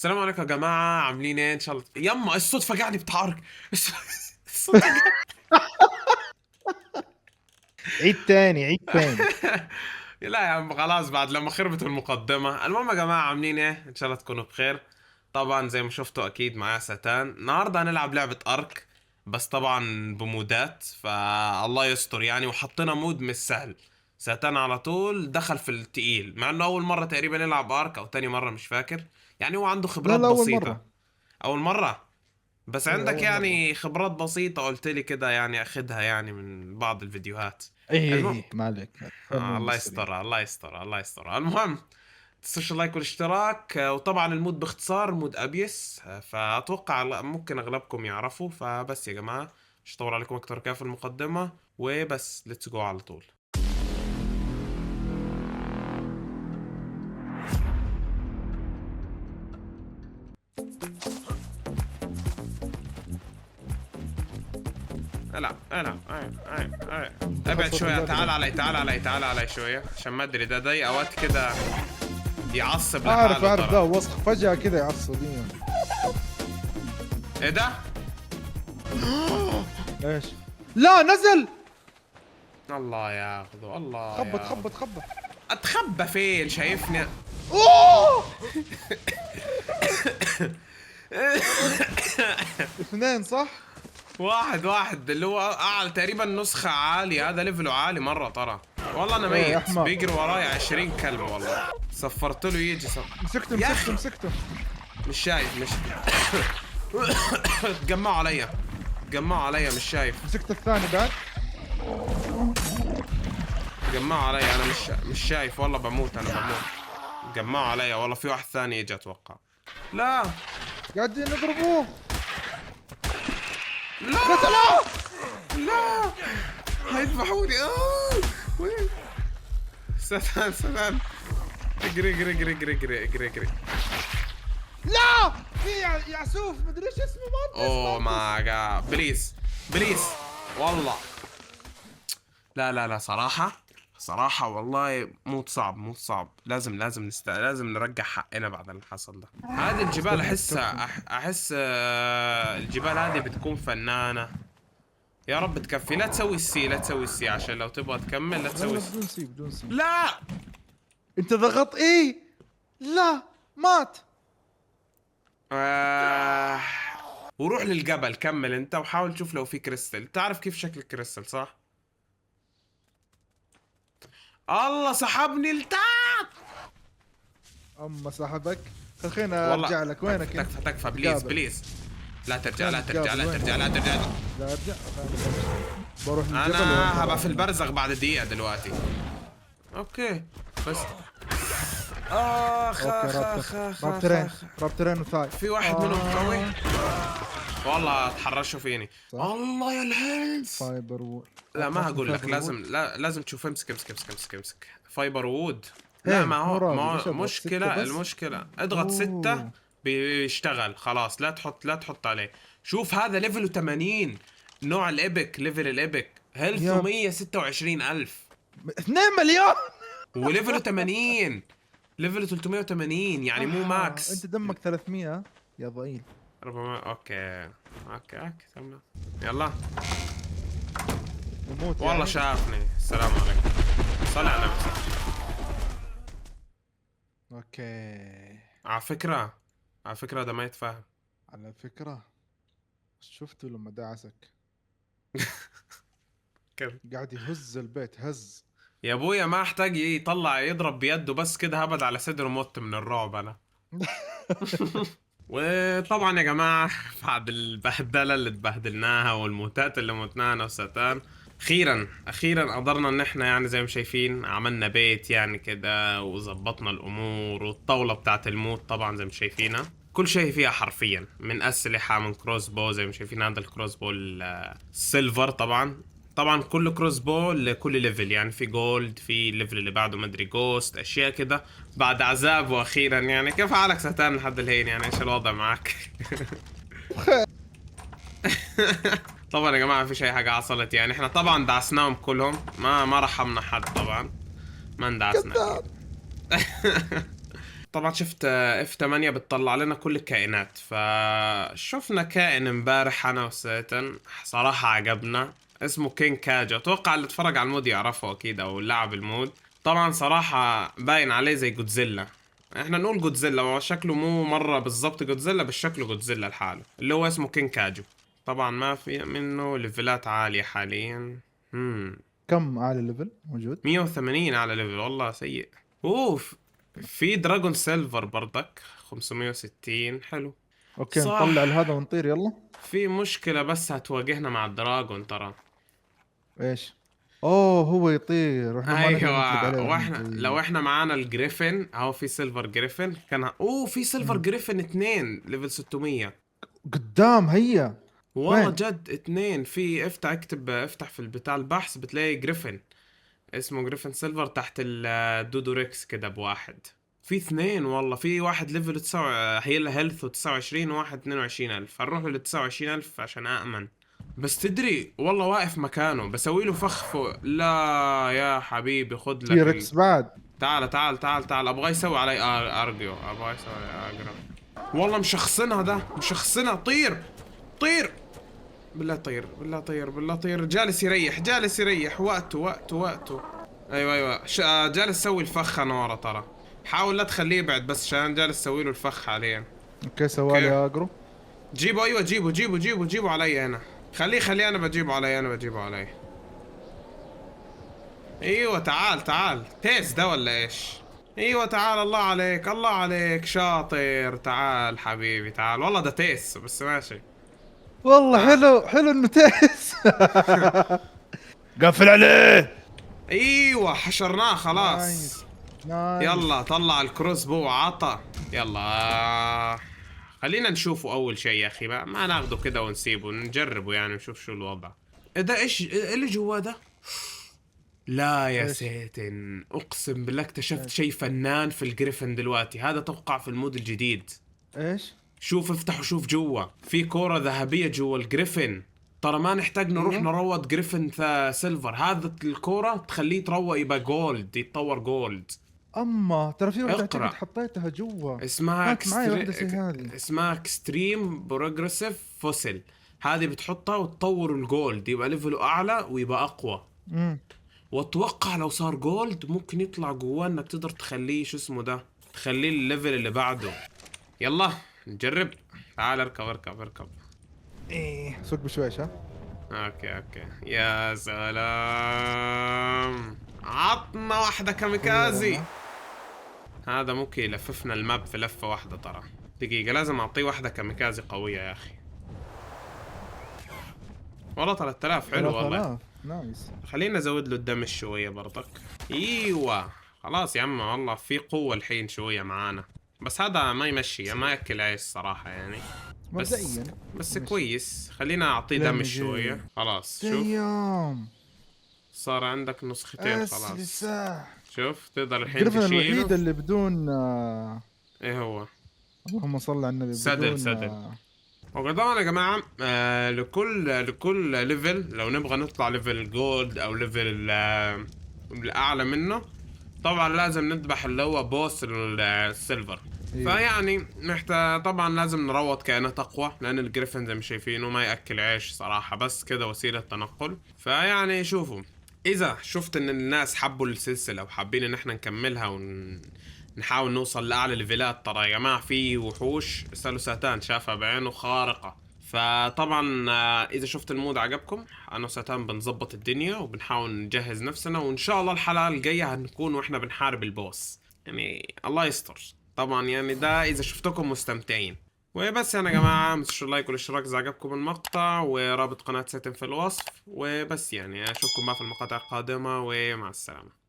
السلام عليكم يا جماعة، عاملين ايه؟ ان شاء الله. يما الصوت فجعني بتعارك. الصوت فجعني. عيد تاني عيد تاني. لا يا عم خلاص، بعد لما خربت المقدمة. المهم يا جماعة، عاملين ايه؟ ان شاء الله تكونوا بخير. طبعا زي ما شفتوا اكيد معايا ستان. النهاردة هنلعب لعبة ارك، بس طبعا بمودات، فالله يستر يعني. وحطينا مود مش سهل. ستان على طول دخل في التقيل، مع انه اول مرة تقريبا يلعب ارك او تاني مرة مش فاكر. يعني هو عنده لا خبرات لا، أول بسيطة. مرة. اول مرة. بس إيه، عندك أول مرة. يعني خبرات بسيطة، قلت لي كده يعني اخدها يعني من بعض الفيديوهات. إيه إيه المهم. إيه، ما عليك، خلنا الله بالسريع. يستر الله يستر الله يستر. المهم، تنسوش اللايك والاشتراك. وطبعا المود باختصار مود ابيس. فاتوقع ممكن اغلبكم يعرفوا. فبس يا جماعة، مش هطول عليكم اكتر كده في المقدمة، وبس ليتس جو على طول. العب العب ابعد دخل صوت شوية. اللعبة تعال ده. علي تعال علي تعال علي شوية، عشان ما ادري ده اوقات كده يعصب أعرف لحاله أعرف، ترى. ده وسخ فجأة كذا يعصبين. ايه ده؟ إيش؟ لا نزل. الله ياخذه الله خبط ياخذه. خبط خبط. اتخبى فين؟ شايفني؟ أوه. اثنين صح؟ واحد اللي هو اعلى تقريبا نسخة عالية. هذا ليفله عالي مرة ترى. والله انا إيه يا ميت، أحمر. بيجري وراي 20 كلب والله. صفرت له يجي مسكته يا مسكته اخي مسكته. مش شايف مش. تجمعوا عليا تجمعوا عليا، مش شايف. مسكت الثاني بعد. تجمعوا عليا، انا مش شايف والله. بموت انا بموت. تجمعوا عليا والله. في واحد ثاني يجي اتوقع. لا قاعدين نضربوه. لا قتلوه. لا، هيذبحوني. وين؟ ستان. اجري اجري اجري اجري اجري اجري اجري. لا، في يعسوف مدري ايش اسمه، اوه مانتس. ماي جاد، بليز بليز والله. لا صراحة والله موت صعب موت صعب. لازم نرجع حقنا بعد اللي حصل ده. هذه الجبال احسها احس الجبال هذه بتكون فنانة. يا رب تكفي. لا تسوي السي عشان لو تبغى تكمل. لا لا تسوي لا، السي. بدون سي بدون سي. لا. انت ضغط ايه؟ لا، مات. آه... وروح للجبل، كمل انت وحاول تشوف لو في كريستال. تعرف كيف شكل الكريستال صح؟ الله سحبني لتحت. اما سحبك. خلينا والله ارجع لك، وينك انت؟ تكفى بليز نتقابل. بليز. لا ترجع وين لا ترجع نتقابل؟ لا وين؟ ترجع لا ترجع. لا ارجع. بروح للجبل انا هبقى وين؟ في البرزخ بعد دقيقة دلوقتي. اوكي بس. اخ اوكي، اخ رابتر. اخ اخ رابترين اخ. رابترين وثاي. في واحد منهم قوي. والله تحرشوا فيني. صح. الله يا الهيلث. فايبر وول. لا ما ماكو هقول لك. فايبر وول. لازم تشوف. امسك فايبر وود. لا ايه ما مو هو ما راضي، ايش هو اضغط؟ ستة مشكلة. بس. المشكلة اضغط 6 اوه. بيشتغل خلاص. لا تحط عليه. شوف هذا ليفله 80. نوع الإيبك، ليفل الإيبك هيلث ياب. 126 ألف. 2 مليون. وليفله 80. ليفله 380 يعني مو انت ماكس. دمك 300 يا ضئيل. 400. اوكي تمام. يلا. نموت والله يعني. شافني. السلام عليكم. صل على نفسك. اوكي. على فكرة ده ما يتفهم. على فكرة، شفتوا لما دعسك كده. قاعد يهز البيت هز. يا ابويا ما احتاج يطلع يضرب بيده بس كده هبد على صدره مت من الرعب انا. وطبعا يا جماعة، بعد البهدلة اللي اتبهدلناها والموتات اللي متناها انا وستان، اخيرا قدرنا ان احنا يعني زي ما شايفين عملنا بيت يعني كده وظبطنا الامور. والطاولة بتاعت الموت طبعا زي ما شايفينها، كل شيء فيها حرفيا، من اسلحة من كروس بو زي ما شايفين. هذا الكروس بو السيلفر طبعا كل كروس بو لكل ليفل يعني. في جولد، في الليفل اللي بعده مدري جوست، اشياء كده بعد عذاب. واخيرا يعني كيف حالك ستان لحد الحين؟ يعني ايش الوضع معك؟ طبعا يا جماعه مفيش اي حاجه حصلت يعني. احنا طبعا دعسناهم كلهم، ما رحمنا حد طبعا. ما اندعسنا اكيد. كذاب. طبعا شفت اف 8 بتطلع لنا كل الكائنات، فشفنا كائن امبارح انا وسيتن صراحة عجبنا، اسمه كين كاجو. اتوقع اللي اتفرج على المود يعرفه اكيد او لعب المود. طبعا صراحة باين عليه زي جودزيلا، احنا نقول جودزيلا، هو شكله مو مرة بالضبط جودزيلا بس شكله جودزيلا لحاله، اللي هو اسمه كين كاجو. طبعا ما في منه ليفلات عالية حاليا. كم اعلى ليفل موجود؟ 180 على ليفل، والله سيء. اوف، في دراجون سيلفر برضك 560، حلو. اوكي نطلع صح، هذا ونطير يلا. في مشكلة بس هتواجهنا مع الدراجون ترى. ايش؟ اوه هو يطير واحنا ما نقدر نطلق ايوه، عليه واحنا واحنا لو نطير. احنا معانا الجريفن اهو، في سيلفر جريفن كان اوه في سيلفر مم. جريفن 2 ليفل 600. قدام هيا. والله وين؟ جد 2، في افتح اكتب افتح في البتاع البحث بتلاقي جريفن اسمه جريفن سيلفر تحت الدودو ريكس كده بواحد. في 2 والله، في واحد ليفل 9 هي هيلث 29 وواحد 22,000. هنروح لل 29,000 عشان أأمن. بس تدري والله واقف مكانه بسوي له فخ فوق. لا يا حبيبي خد تي لك ريكس بعد. تعال تعال تعال تعال، ابغى يسوي علي ارجيو، ابغى يسوي علي اجرو. والله مشخصنها ده، مشخصنها. طير طير بالله، طير بالله، طير بالله، طير. جالس يريح، جالس يريح، وقته وقته وقته. ايوه ايوه جالس اسوي الفخ انا ورا ترى. حاول لا تخليه يبعد بس عشان جالس اسوي له الفخ حاليا. اوكي سوالي اوكي اجرو. جيبه، ايوه جيبه جيبه جيبه جيبه علي هنا. خليه انا بجيبه علي، انا بجيبه علي. ايوه تعال تعال، تيس ده ولا ايش؟ ايوه تعال، الله عليك الله عليك شاطر. تعال حبيبي تعال، والله ده تيس بس ماشي. والله تعال. حلو حلو انه تيس. قفل عليه. ايوه حشرناه نايس خلاص. نايس. يلا طلع الكروس بو وعطى. يلا خلينا نشوفه اول شيء يا اخي، ما ناخده كده ونسيبه، نجربه يعني نشوف شو الوضع. ايه ده؟ ايش إيه اللي جوا ده؟ لا يا ايش؟ ساتن، اقسم بالله اكتشفت ايش؟ شيء فنان في الجريفن دلوقتي. هذا توقع في المود الجديد. ايش؟ شوف افتح وشوف جوا، في كورة ذهبية جوا الجريفن. ترى ما نحتاج نروح ايوه. نروض جريفن سيلفر، هذا الكورة تخليه يتروى يبقى جولد، يتطور جولد. اما ترى في واحدة اعتقد اقرأ، حطيتها جوا. اسمها كانت معي واحدة زي هذه. اسمها اكستريم بروجريسيف فوسيل. هذه بتحطها وتطور الجولد يبقى ليفله اعلى ويبقى اقوى. امم. واتوقع لو صار جولد ممكن يطلع جواه انك تقدر تخليه شو اسمه ده، تخليه الليفل اللي بعده. يلا نجرب. تعال اركب اركب اركب. ايه سوق بشويش ها. اوكي اوكي يا سلام، عطنا واحدة كاميكازي. خير. هذا ممكن يلففنا الماب في لفة واحدة ترى. دقيقة لازم اعطيه واحدة كاميكازي قوية يا اخي. والله 3000 حلو والله. 3000 نايس. خلينا نزود له الدمج شوية برضك. ايوه خلاص يا عم، والله في قوة الحين شوية معانا. بس هذا ما يمشي، ما ياكل عيش صراحة يعني. بس مبدئيا بس ماشي. كويس، خلينا اعطيه لين دمج يجي. شوية. خلاص شوف ديام. صار عندك نسختين خلاص. اسلسة. شوف تقدر الحين الجريفن تشيله. الوحيد اللي بدون ايه هو؟ اللهم صل على النبي سدل بدون سدل. وطبعا يا جماعة لكل ليفل لو نبغى نطلع ليفل جولد او ليفل الاعلى منه، طبعا لازم نذبح اللي هو بوس السيلفر. أيوه. فيعني محتاج طبعا لازم نروض كائنات اقوى، لان الجريفن زي ما شايفينه ما ياكل عيش صراحة، بس كده وسيلة تنقل. فيعني شوفوا، اذا شفت ان الناس حبوا السلسلة وحابين ان احنا نكملها نحاول نوصل لاعلى ليفلات، ترى يا جماعه في وحوش اسالوا ساتان شافها بعينه خارقه. فطبعا اذا شفت المود عجبكم، انا وساتان بنظبط الدنيا وبنحاول نجهز نفسنا، وان شاء الله الحلقه الجايه هنكون واحنا بنحارب البوس يعني، الله يستر. طبعا يعني ده اذا شفتكم مستمتعين. وبس يا جماعه، ما تنسوا اللايك والاشتراك اذا عجبكم المقطع، ورابط قناه ساتن في الوصف. وبس يعني اشوفكم بقى في المقاطع القادمه، ومع السلامه.